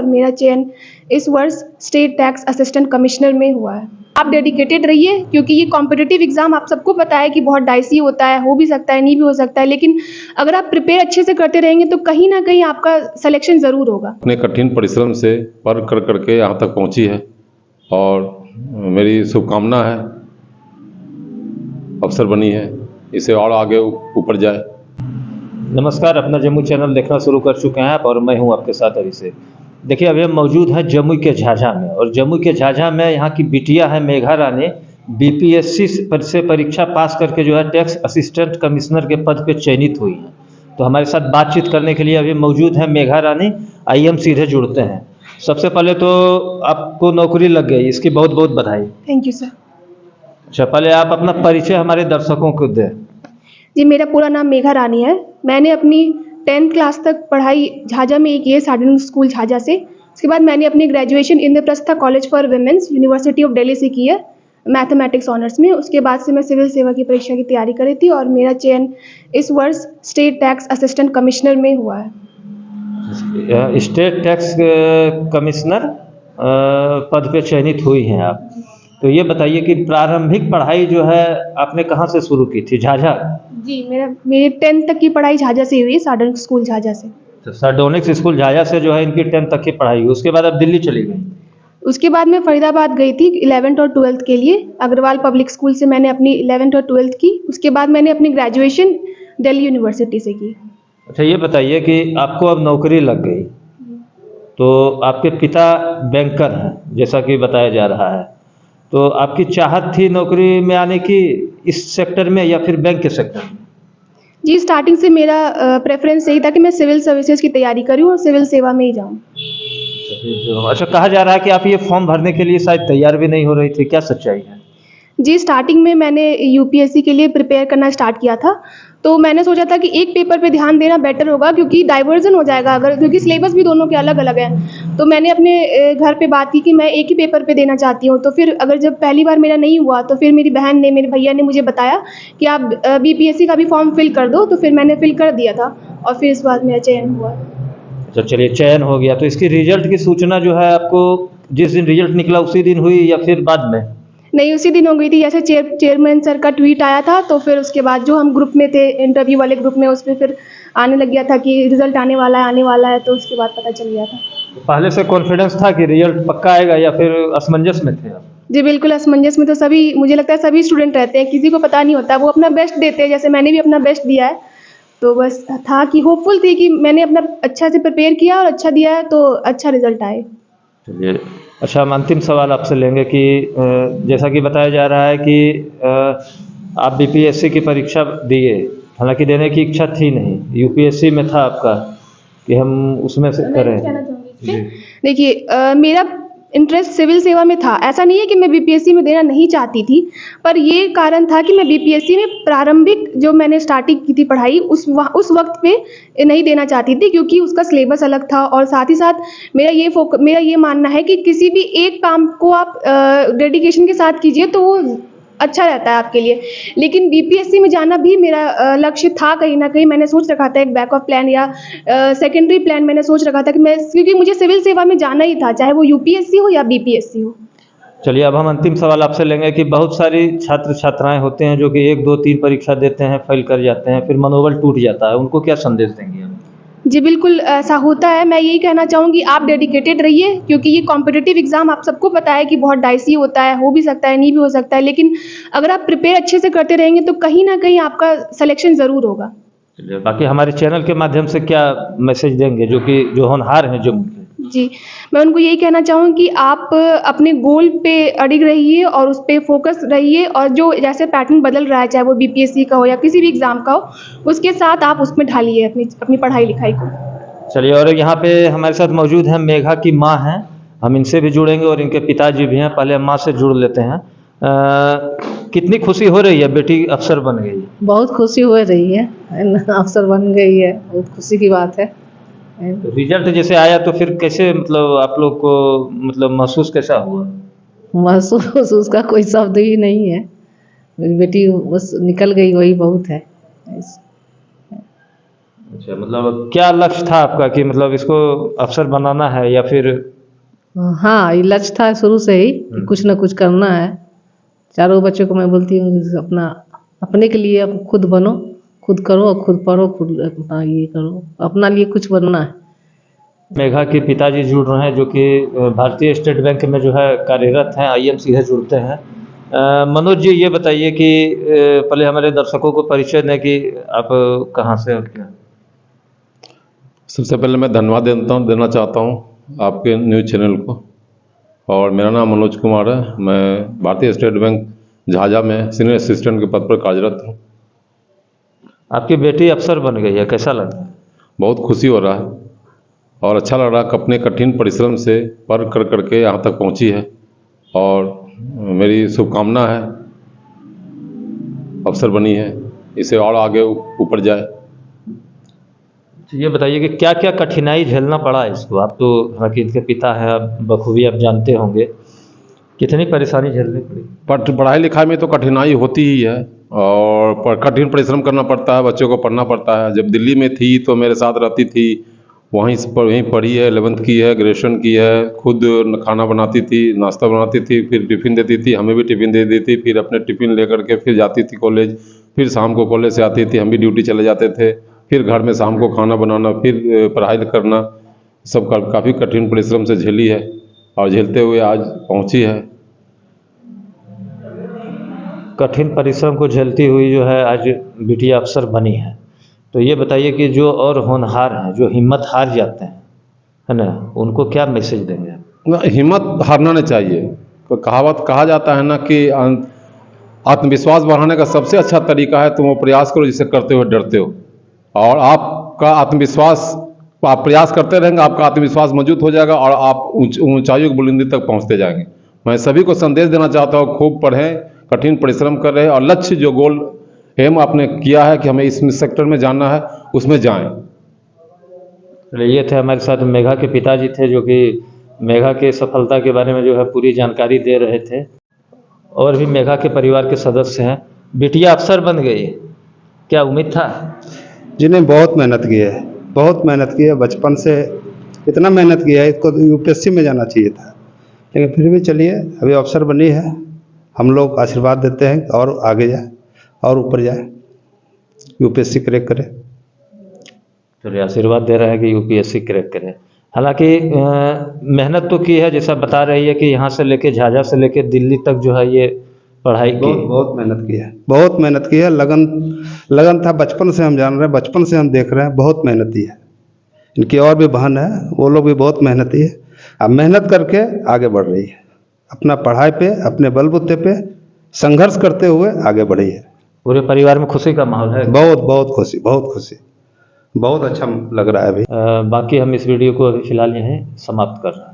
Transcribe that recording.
मेरा चयन इस वर्ष स्टेट टैक्स असिस्टेंट कमिश्नर में हुआ है। आप डेडिकेटेड रहिए, क्योंकि ये कॉम्पिटिटिव एग्ज़ाम आप सबको पता है कि बहुत डाइसी होता है, हो भी सकता है, नहीं भी हो सकता है, लेकिन अगर आप प्रिपेयर अच्छे से करते रहेंगे तो कहीं ना कहीं आपका सिलेक्शन ज़रूर होगा। अपने कठिन परिश्रम से पर कर करके यहाँ तक पहुँची है और मेरी शुभकामना है, अफसर बनी है, इसे और आगे ऊपर जाए। नमस्कार, अपना जम्मू चैनल देखना शुरू कर चुके हैं आप और मैं हूं आपके साथ अभिषेक। देखिए, अभी हम मौजूद हैं जम्मू के झाझा में और जम्मू के झाझा में यहाँ की बिटिया है मेघा रानी, बीपीएससी से परीक्षा पास करके जो है टैक्स असिस्टेंट कमिश्नर के पद पे चयनित हुई हैं। तो हमारे साथ बातचीत करने के लिए अभी मौजूद हैं मेघा रानी। आइए हम सीधे जुड़ते हैं। सबसे पहले तो आपको नौकरी लग गई, इसकी बहुत बहुत बधाई। Thank you sir. अच्छा, पहले आप अपना परिचय हमारे दर्शकों को दें। जी, मेरा पूरा नाम मेघा रानी है। मैंने अपनी 10th क्लास तक पढ़ाई झाझा में ही की है, साधन स्कूल झाझा से। उसके बाद मैंने अपनी graduation Indraprastha college for women's university of Delhi से की है, मैथमेटिक्स ऑनर्स में। उसके बाद से मैं सिविल सेवा की परीक्षा की तैयारी कर रही थी और मेरा चयन इस वर्ष स्टेट टैक्स असिस्टेंट कमिश्नर में हुआ है। स्टेट टैक्स कमिश्नर पद पे चयनित हुई हैं आप। तो ये बताइए कि प्रारंभिक पढ़ाई जो है आपने कहाँ से शुरू की थी? झाझा? जी, मेरी 10th तक की पढ़ाई झाझा से हुई, साधन स्कूल झाझा से। तो सार्डोनिक्स स्कूल झाझा से जो है इनकी 10th तक की पढ़ाई हुई। उसके बाद आप दिल्ली चली गई? उसके बाद मैं फरीदाबाद गई थी 11th और 12th के लिए। अग्रवाल पब्लिक स्कूल से मैंने अपनी 11th और 12th की। उसके बाद मैंने अपनी ग्रेजुएशन दिल्ली यूनिवर्सिटी से की। अच्छा, ये बताइए कि आपको अब नौकरी लग गई, तो आपके पिता बैंकर हैं जैसा कि बताया जा रहा है, तो आपकी चाहत थी नौकरी में आने की इस सेक्टर में या फिर बैंक के सेक्टर में? जी, स्टार्टिंग से मेरा प्रेफरेंस यही था कि मैं सिविल सर्विसेज की तैयारी करूं और सिविल सेवा में ही जाऊं। अच्छा, कहा जा रहा है कि आप ये फॉर्म भरने के लिए शायद तैयार भी नहीं हो रही थी, क्या सच्चाई है? जी, स्टार्टिंग में मैंने यूपीएससी के लिए प्रिपेयर करना स्टार्ट किया था, तो मैंने सोचा था कि एक पेपर पे ध्यान देना बेटर होगा, क्योंकि डाइवर्जन हो जाएगा अगर, क्योंकि सिलेबस भी दोनों के अलग अलग हैं। तो मैंने अपने घर पे बात की कि मैं एक ही पेपर पे देना चाहती हूँ। तो फिर अगर जब पहली बार मेरा नहीं हुआ तो फिर मेरी बहन ने, मेरे भैया ने मुझे बताया कि आप बीपीएससी का भी फॉर्म फिल कर दो। तो फिर मैंने फिल कर दिया था और फिर इस बार मेरा चयन हुआ। अच्छा, चलिए, चयन हो गया। तो इसकी रिजल्ट की सूचना जो है आपको जिस दिन रिजल्ट निकला उसी दिन हुई या फिर बाद में? नहीं, उसी दिन हो गई थी। जैसे चेयरमैन सर का ट्वीट आया था तो फिर उसके बाद जो हम ग्रुप में थे, इंटरव्यू वाले ग्रुप में, उस पर फिर आने लग गया था कि रिजल्ट आने वाला है, आने वाला है। तो उसके बाद पता चल गया था। तो पहले से कॉन्फिडेंस था कि रिजल्ट पक्का आएगा या फिर असमंजस में थे आप? जी बिल्कुल, असमंजस में तो सभी, मुझे लगता है सभी स्टूडेंट रहते हैं, किसी को पता नहीं होता, वो अपना बेस्ट देते हैं। जैसे मैंने भी अपना बेस्ट दिया है, तो बस था कि होपफुल थी कि मैंने अपना अच्छा से प्रिपेयर किया और अच्छा दिया है तो अच्छा रिजल्ट आए। चलिए, अच्छा, हम अंतिम सवाल आपसे लेंगे कि जैसा कि बताया जा रहा है कि आप बीपीएससी की परीक्षा दिए, हालांकि देने की इच्छा थी नहीं, यूपीएससी में था आपका कि हम उसमें से करें। जी। देखिए, मेरा इंटरेस्ट सिविल सेवा में था। ऐसा नहीं है कि मैं बीपीएससी में देना नहीं चाहती थी, पर ये कारण था कि मैं बीपीएससी में प्रारंभिक जो मैंने स्टार्टिंग की थी पढ़ाई उस वक्त पे नहीं देना चाहती थी, क्योंकि उसका सिलेबस अलग था। और साथ ही साथ मेरा ये मानना है कि किसी भी एक काम को आप डेडिकेशन के साथ कीजिए तो वो अच्छा रहता है आपके लिए। लेकिन बीपीएससी में जाना भी मेरा लक्ष्य था कहीं ना कहीं। मैंने सोच रखा था एक बैकअप प्लान या सेकेंडरी प्लान मैंने सोच रखा था कि मैं, क्योंकि मुझे सिविल सेवा में जाना ही था, चाहे वो यूपीएससी हो या बीपीएससी हो। चलिए, अब हम अंतिम सवाल आपसे लेंगे कि बहुत सारी छात्र छात्राएं होते हैं जो कि 1 2 3 परीक्षा देते हैं, फेल कर जाते हैं, फिर मनोबल टूट जाता है, उनको क्या संदेश देंगे आप? जी बिल्कुल, ऐसा होता है। मैं यही कहना चाहूँगी, आप डेडिकेटेड रहिए, क्योंकि ये कॉम्पिटिटिव एग्ज़ाम आप सबको पता है कि बहुत डाइसी होता है, हो भी सकता है, नहीं भी हो सकता है, लेकिन अगर आप प्रिपेयर अच्छे से करते रहेंगे तो कहीं ना कहीं आपका सिलेक्शन ज़रूर होगा। चलिए, बाकी हमारे चैनल के माध्यम से क्या मैसेज देंगे जो होनहार हैं जम्मू के? जी, मैं उनको यही कहना चाहूँगी कि आप अपने गोल पे अडिग रहिए और उस पे फोकस रहिए, और जो जैसे पैटर्न बदल रहा है, चाहे वो बीपीएससी का हो या किसी भी एग्ज़ाम का हो, उसके साथ आप उसमें ढालिए अपनी पढ़ाई लिखाई को। चलिए, और यहाँ पे हमारे साथ मौजूद हैं मेघा की माँ हैं, हम इनसे भी जुड़ेंगे और इनके पिताजी भी हैं। पहले हम माँ से जुड़ लेते हैं। कितनी खुशी हो रही है, बेटी अफसर बन गई? बहुत खुशी हो रही है, अफसर बन गई है, बहुत खुशी की बात है। तो रिजल्ट जैसे आया तो फिर कैसे, मतलब आप लोग को मतलब महसूस कैसा हुआ? महसूस उसका कोई शब्द ही नहीं है। मेरी बेटी बस निकल गई, वही बहुत है। अच्छा, मतलब क्या लक्ष्य था आपका कि मतलब इसको अफसर बनाना है या फिर? हाँ, ये लक्ष्य था शुरू से ही कि कुछ ना कुछ करना है। चारों बच्चों को मैं बोलती हूँ कि अपना अपने के लिए अब खुद बनो, खुद करो और खुद पढ़ो, खुद अपना ये करो, अपना लिए कुछ बनना है। मेघा के पिताजी जुड़ रहे हैं जो कि भारतीय स्टेट बैंक में जो है कार्यरत हैं, IM सीधे जुड़ते हैं। मनोज जी, ये बताइए कि पहले हमारे दर्शकों को परिचय दें कि आप कहाँ से और क्या? सबसे पहले मैं धन्यवाद देना चाहता हूँ आपके न्यूज़ चैनल को। और मेरा नाम मनोज कुमार है। मैं भारतीय स्टेट बैंक झाझा में सीनियर असिस्टेंट के पद पर कार्यरत हूँ। आपकी बेटी अफसर बन गई है, कैसा लग रहा है? बहुत खुशी हो रहा है और अच्छा लग रहा है कि अपने कठिन परिश्रम से पढ़ कर करके यहाँ तक पहुँची है। और मेरी शुभकामना है, अफसर बनी है, इसे और आगे ऊपर जाए। तो ये बताइए कि क्या क्या कठिनाई झेलना पड़ा है इसको? आप तो हालांकि इनके पिता हैं, आप बखूबी आप जानते होंगे, कितनी परेशानी झेलनी पड़ी? पढ़ाई लिखाई में तो कठिनाई होती ही है और कठिन परिश्रम करना पड़ता है, बच्चों को पढ़ना पड़ता है। जब दिल्ली में थी तो मेरे साथ रहती थी, वहीं पढ़ी है, 11th की है, ग्रेजुएशन की है, खुद खाना बनाती थी, नाश्ता बनाती थी, फिर टिफ़िन देती थी, हमें भी टिफ़िन दे देती, फिर अपने टिफ़िन लेकर के फिर जाती थी कॉलेज, फिर शाम को कॉलेज से आती थी, हम भी ड्यूटी चले जाते थे, फिर घर में शाम को खाना बनाना, फिर पढ़ाई करना, सब काफ़ी कठिन परिश्रम से झेली है और झेलते हुए आज पहुँची है। कठिन परिश्रम को झेलती हुई जो है आज बिटिया अफसर बनी है। तो ये बताइए कि जो और होनहार हैं, जो हिम्मत हार जाते हैं, है ना, उनको क्या मैसेज देंगे आप? हिम्मत हारना नहीं चाहिए। तो कहावत कहा जाता है ना कि आत्मविश्वास बढ़ाने का सबसे अच्छा तरीका है तुम वो प्रयास करो जिसे करते हुए डरते हो। और आपका आत्मविश्वास, आप प्रयास करते रहेंगे, आपका आत्मविश्वास मजबूत हो जाएगा और आप ऊंचाइयों की बुलंदी तक पहुंचते जाएंगे। मैं सभी को संदेश देना चाहता हूँ, खूब पढ़ें, कठिन परिश्रम कर रहे हैं और लक्ष्य जो गोल एम आपने किया है कि हमें इस सेक्टर में जाना है, उसमें जाएं। ये थे हमारे साथ मेघा के पिताजी थे, जो कि मेघा के सफलता के बारे में जो है पूरी जानकारी दे रहे थे। और भी मेघा के परिवार के सदस्य हैं। बिटिया अफसर बन गई, क्या उम्मीद था? जिन्हें बहुत मेहनत की है, बहुत मेहनत की है, बचपन से इतना मेहनत किया है, इसको UPSC में जाना चाहिए था, लेकिन फिर भी चलिए अभी अफसर बनी है। हम लोग आशीर्वाद देते हैं और आगे जाए और ऊपर जाए, UPSC क्रैक करे। चलिए, आशीर्वाद दे रहे हैं कि UPSC क्रैक करें। हालांकि मेहनत तो की है, जैसा बता रही है कि यहाँ से लेके झाझा से लेके दिल्ली तक जो है ये पढ़ाई की। बहुत मेहनत की है, बहुत मेहनत की है। लगन था, बचपन से हम जान रहे हैं, बचपन से हम देख रहे हैं, बहुत मेहनती है। इनकी और भी बहन है, वो लोग भी बहुत मेहनती है। अब मेहनत करके आगे बढ़ रही है, अपना पढ़ाई पे, अपने बलबूते पे संघर्ष करते हुए आगे बढ़ी है। पूरे परिवार में खुशी का माहौल है। बहुत बहुत खुशी, बहुत खुशी, बहुत अच्छा लग रहा है अभी। बाकी हम इस वीडियो को अभी फिलहाल यहीं समाप्त कर रहे हैं।